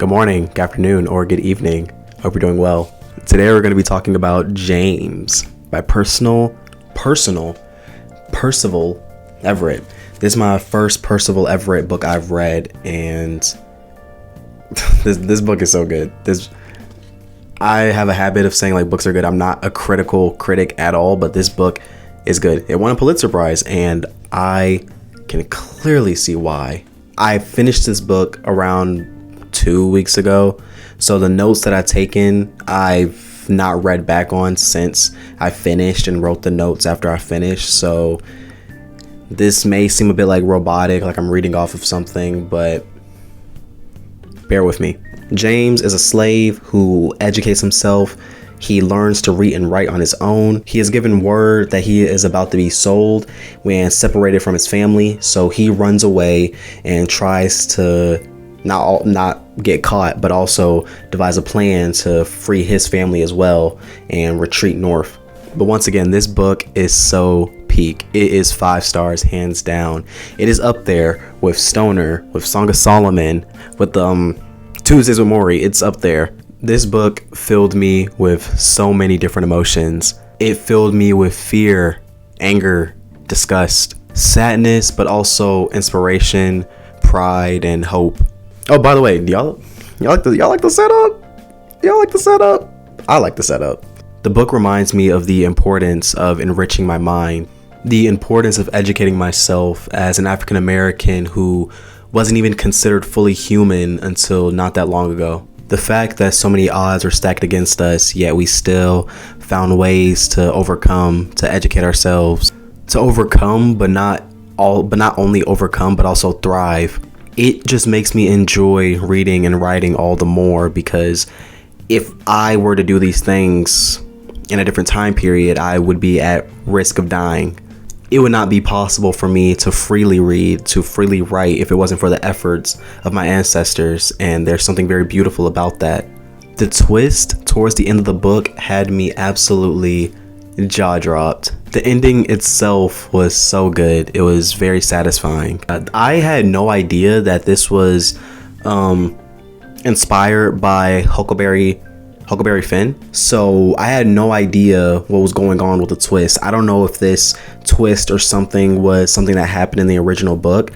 good morning, good afternoon, or good evening. Hope you're doing well. Today we're going to be talking about James by Percival Everett. This is my first Percival Everett book I've read, and this book is so good. I have a habit of saying like books are good. I'm not a critical critic at all, but this book is good. It won a Pulitzer Prize, and I can clearly see why. I finished this book around 2 weeks ago, so the notes that I've taken, I've not read back on since I finished and wrote the notes after I finished. So this may seem a bit like robotic, like I'm reading off of something, but bear with me. James is a slave who educates himself. He learns to read and write on his own. He is given word that he is about to be sold when separated from his family. So he runs away and tries to not get caught, but also devise a plan to free his family as well and retreat north. But once again, this book is so peak. It is 5 stars, hands down. It is up there with Stoner, with Song of Solomon, with Tuesdays with Morrie. It's up there. This book filled me with so many different emotions. It filled me with fear, anger, disgust, sadness, but also inspiration, pride, and hope. Oh, by the way, y'all like the setup? Y'all like the setup? I like the setup. The book reminds me of the importance of enriching my mind, the importance of educating myself as an African American who wasn't even considered fully human until not that long ago. The fact that so many odds were stacked against us, yet we still found ways to overcome, to educate ourselves, to overcome, but not only overcome, but also thrive. It just makes me enjoy reading and writing all the more, because if I were to do these things in a different time period, I would be at risk of dying. It would not be possible for me to freely read, to freely write, if it wasn't for the efforts of my ancestors, and there's something very beautiful about that. The twist towards the end of the book had me absolutely jaw-dropped. The ending itself was so good. It was very satisfying. I had no idea that this was inspired by Huckleberry Finn. So I had no idea what was going on with the twist. I don't know if this twist or something was something that happened in the original book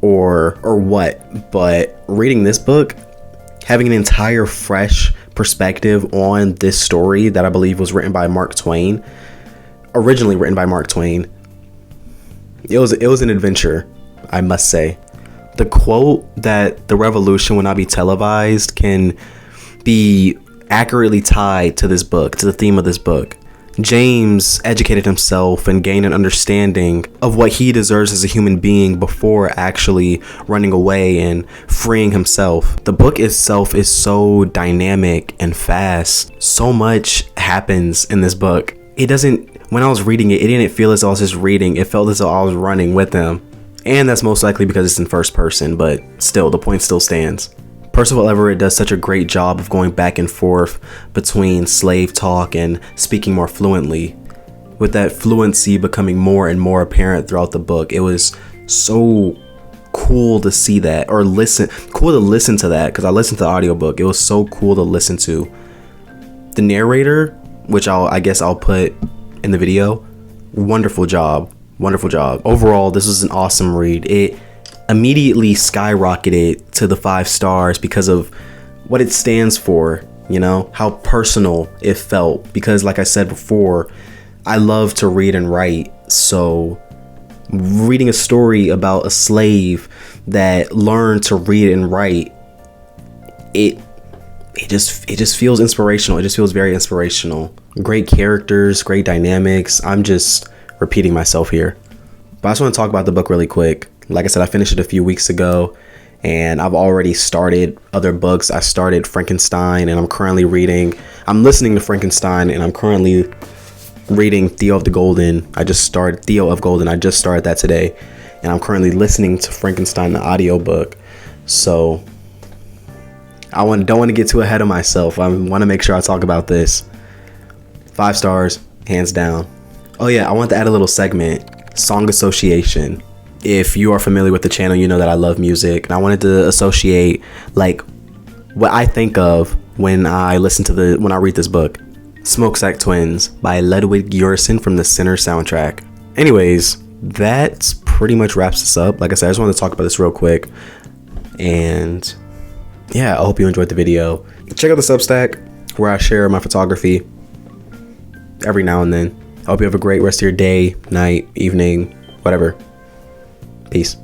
or what, but reading this book, having an entire fresh perspective on this story that I believe was originally written by Mark Twain, it was an adventure, I must say. The quote that the revolution will not be televised can be accurately tied to this book, to the theme of this book. James educated himself and gained an understanding of what he deserves as a human being before actually running away and freeing himself. The book itself is so dynamic and fast. So much happens in this book. When I was reading it, it didn't feel as though I was just reading. It felt as though I was running with him. And that's most likely because it's in first person, but still, the point still stands. Percival Everett does such a great job of going back and forth between slave talk and speaking more fluently, with that fluency becoming more and more apparent throughout the book. It was so cool to see that, cool to listen to that, because I listened to the audiobook. It was so cool to listen to. The narrator, which I guess I'll put in the video, wonderful job. Overall, this was an awesome read. It immediately skyrocketed to the 5 stars because of what it stands for, how personal it felt. Because like I said before, I love to read and write. So reading a story about a slave that learned to read and write, it just feels inspirational. It just feels very inspirational. Great characters, great dynamics. I'm just repeating myself here, but I just want to talk about the book really quick. Like I said, I finished it a few weeks ago, and I've already started other books. I started Frankenstein, and I'm listening to Frankenstein, and I'm currently reading Theo of Golden. I just started that today, and I'm currently listening to Frankenstein, the audiobook. So don't want to get too ahead of myself. I want to make sure I talk about this. 5 stars, hands down. Oh yeah, I want to add a little segment, Song Association. If you are familiar with the channel, you know that I love music, and I wanted to associate like what I think of when I read this book. Smokestack Twins by Ludwig Göransson from the Sinner soundtrack. Anyways, that pretty much wraps this up. Like I said, I just wanted to talk about this real quick. And yeah, I hope you enjoyed the video. Check out the Substack where I share my photography every now and then. I hope you have a great rest of your day, night, evening, whatever. Peace.